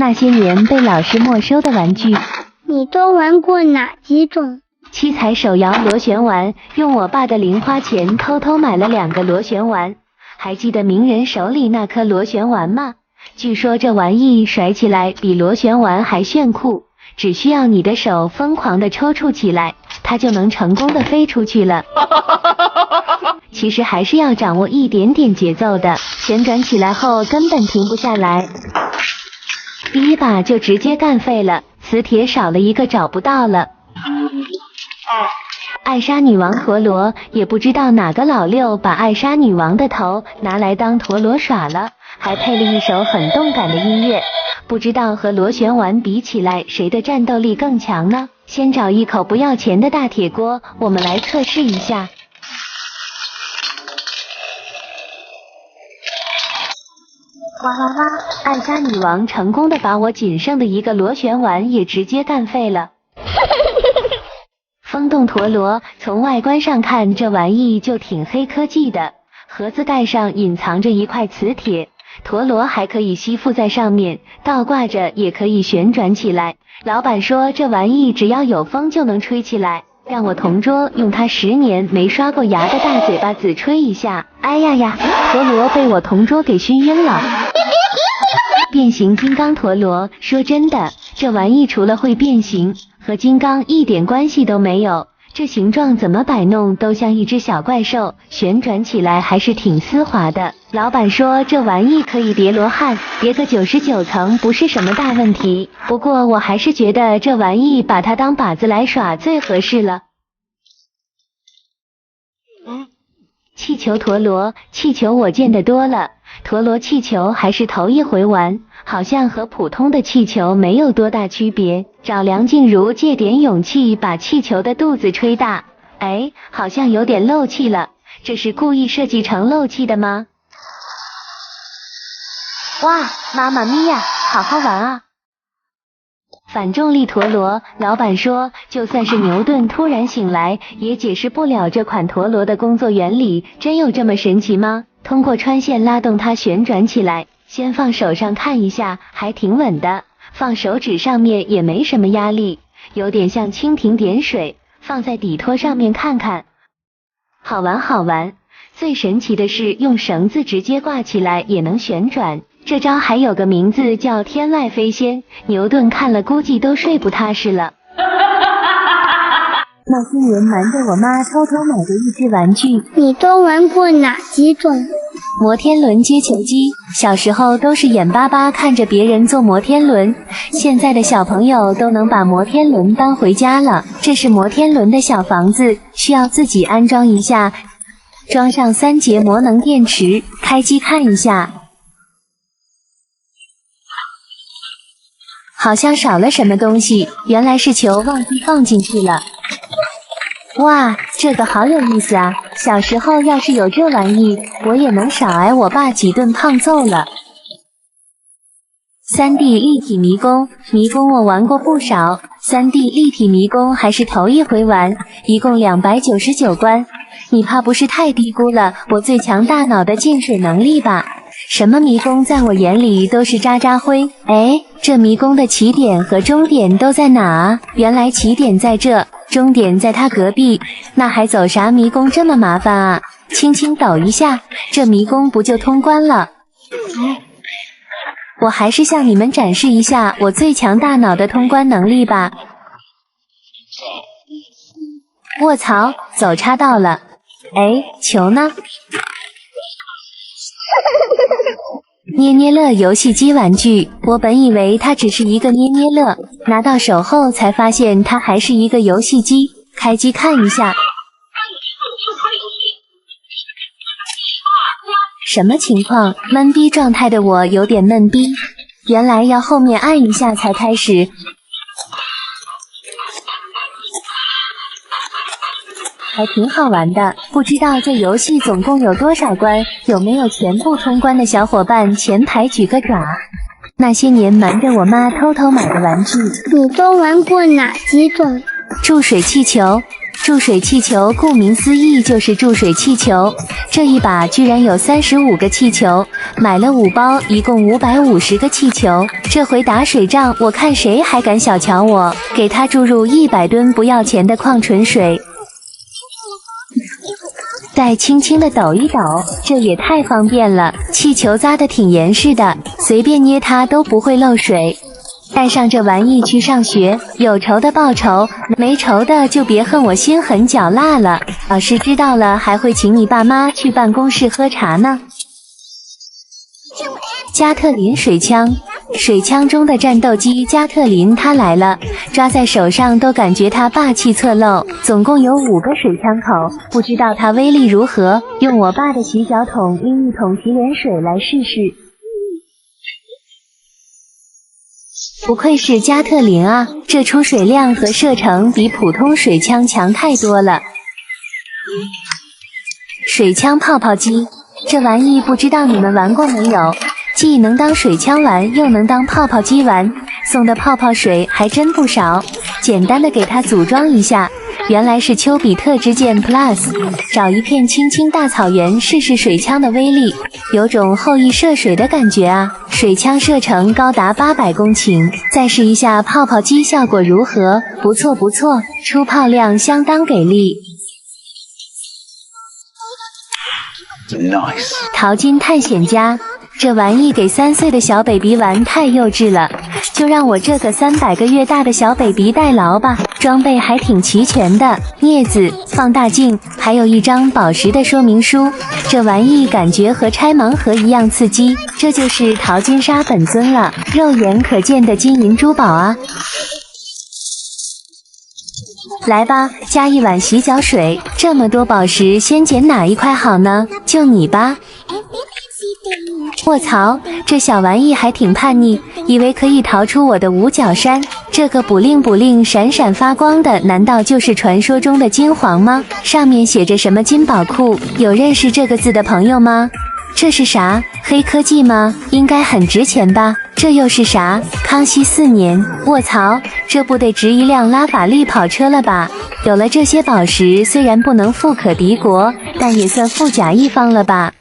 那些年被老师没收的玩具。你都玩过哪几种？七彩手摇螺旋丸，用我爸的零花钱偷偷买了2个螺旋丸。还记得名人手里那颗螺旋丸吗？据说这玩意甩起来比螺旋丸还炫酷，只需要你的手疯狂地抽搐起来，它就能成功地飞出去了。其实还是要掌握一点点节奏的，旋转起来后根本停不下来。第一把就直接干废了，磁铁少了一个找不到了。艾莎女王陀螺，也不知道哪个老六把艾莎女王的头拿来当陀螺耍了，还配了一首很动感的音乐。不知道和螺旋丸比起来，谁的战斗力更强呢？先找一口不要钱的大铁锅，我们来测试一下。哇哇哇！艾莎女王成功的把我仅剩的一个螺旋丸也直接干废了。风动陀螺，从外观上看，这玩意就挺黑科技的。盒子盖上隐藏着一块磁铁，陀螺还可以吸附在上面，倒挂着也可以旋转起来。老板说这玩意只要有风就能吹起来，让我同桌用他10年没刷过牙的大嘴巴子吹一下。哎呀呀，陀螺被我同桌给熏晕了。变形金刚陀螺，说真的，这玩意除了会变形，和金刚一点关系都没有。这形状怎么摆弄都像一只小怪兽，旋转起来还是挺丝滑的。老板说这玩意可以叠罗汉，叠个99层不是什么大问题。不过我还是觉得这玩意把它当靶子来耍最合适了。气球陀螺，气球我见得多了，陀螺气球还是头一回玩，好像和普通的气球没有多大区别。找梁静茹借点勇气把气球的肚子吹大，哎，好像有点漏气了，这是故意设计成漏气的吗？哇，妈妈咪呀，好好玩啊！反重力陀螺，老板说就算是牛顿突然醒来也解释不了这款陀螺的工作原理，真有这么神奇吗？通过穿线拉动它旋转起来，先放手上看一下，还挺稳的，放手指上面也没什么压力，有点像蜻蜓点水，放在底托上面看看。好玩好玩，最神奇的是用绳子直接挂起来也能旋转。这招还有个名字叫天外飞仙，牛顿看了估计都睡不踏实了。那些年瞒着我妈偷偷买的益智玩具，你都玩过哪几种？摩天轮接球机，小时候都是眼巴巴看着别人坐摩天轮，现在的小朋友都能把摩天轮搬回家了。这是摩天轮的小房子，需要自己安装一下，装上3节摩能电池，开机看一下。好像少了什么东西，原来是球忘记放进去了。哇，这个好有意思啊！小时候要是有这玩意，我也能少挨我爸几顿胖揍了。3D 立体迷宫，迷宫我玩过不少，3D 立体迷宫还是头一回玩，一共299关。你怕不是太低估了我最强大脑的进水能力吧？什么迷宫在我眼里都是渣渣灰。哎，这迷宫的起点和终点都在哪啊？原来起点在这，终点在它隔壁，那还走啥迷宫这么麻烦啊？轻轻抖一下，这迷宫不就通关了？我还是向你们展示一下我最强大脑的通关能力吧。卧槽，走岔道了。哎，球呢？捏捏乐游戏机玩具，我本以为它只是一个捏捏乐，拿到手后才发现它还是一个游戏机。开机看一下，什么情况？闷逼状态的我有点闷逼，原来要后面按一下才开始。还挺好玩的，不知道这游戏总共有多少关，有没有全部通关的小伙伴前排举个爪。那些年瞒着我妈偷偷买的玩具，你都玩过哪几种？注水气球，注水气球顾名思义就是注水气球，这一把居然有35个气球，买了5包，一共550个气球。这回打水仗，我看谁还敢小瞧我，给他注入100吨不要钱的矿泉水。再轻轻地抖一抖，这也太方便了。气球扎得挺严实的，随便捏它都不会漏水。带上这玩意去上学，有仇的报仇，没仇的就别恨我心狠脚辣了。老师知道了还会请你爸妈去办公室喝茶呢。加特林水枪，水枪中的战斗机加特林它来了，抓在手上都感觉它霸气侧漏。总共有5个水枪口，不知道它威力如何，用我爸的洗脚桶拎一桶洗脸水来试试。不愧是加特林啊，这出水量和射程比普通水枪强太多了。水枪泡泡机，这玩意不知道你们玩过没有？既能当水枪玩，又能当泡泡机玩，送的泡泡水还真不少。简单的给它组装一下，原来是丘比特之箭 Plus。找一片青青大草原试试水枪的威力，有种后羿射水的感觉啊！水枪射程高达800公顷，再试一下泡泡机效果如何？不错不错，出泡量相当给力。Nice。淘金探险家。这玩意给3岁的小 baby 玩太幼稚了，就让我这个300个月大的小 baby 代劳吧。装备还挺齐全的，镊子、放大镜，还有一张宝石的说明书。这玩意感觉和拆盲盒一样刺激，这就是淘金沙本尊了，肉眼可见的金银珠宝啊！来吧，加一碗洗脚水。这么多宝石，先捡哪一块好呢？就你吧。卧槽，这小玩意还挺叛逆，以为可以逃出我的五角山。这个补灵补灵闪闪发光的，难道就是传说中的金黄吗？上面写着什么金宝库？有认识这个字的朋友吗？这是啥？黑科技吗？应该很值钱吧？这又是啥？康熙4年，卧槽，这不得值一辆拉法利跑车了吧？有了这些宝石，虽然不能富可敌国，但也算富甲一方了吧？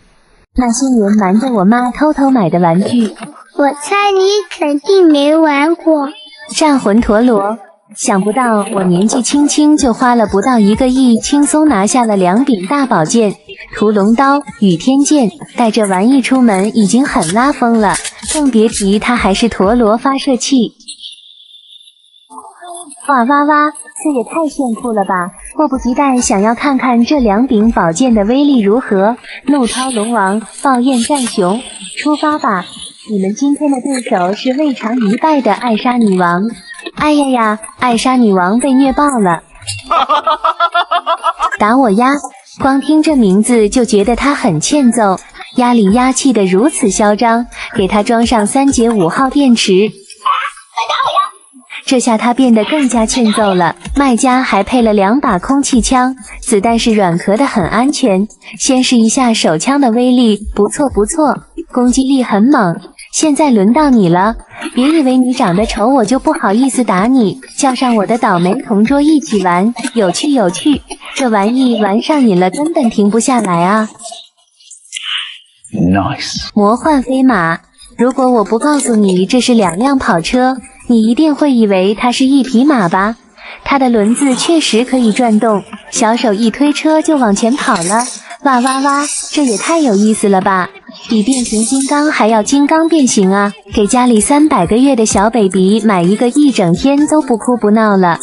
那些年瞒着我妈偷偷买的玩具，我猜你肯定没玩过。战魂陀螺，想不到我年纪轻轻就花了不到1个亿，轻松拿下了2柄大宝剑、屠龙刀、倚天剑，带这玩意出门已经很拉风了，更别提它还是陀螺发射器。哇哇哇，这也太炫酷了吧！迫不及待想要看看这2柄宝剑的威力如何。怒涛龙王，爆焰战熊，出发吧！你们今天的对手是未尝一败的艾莎女王。哎呀呀，艾莎女王被虐爆了！打我呀！光听这名字就觉得她很欠揍，压里压气的如此嚣张，给她装上3节5号电池。这下他变得更加欠揍了，卖家还配了2把空气枪，子弹是软壳的，很安全。先试一下手枪的威力，不错不错，攻击力很猛。现在轮到你了，别以为你长得丑我就不好意思打你，叫上我的倒霉同桌一起玩，有趣有趣。这玩意玩上瘾了，根本停不下来啊。Nice。魔幻飞马，如果我不告诉你这是2辆跑车，你一定会以为它是一匹马吧？它的轮子确实可以转动，小手一推车就往前跑了。哇哇哇，这也太有意思了吧！比变形金刚还要金刚变形啊！给家里300个月的小 baby 买一个，一整天都不哭不闹了。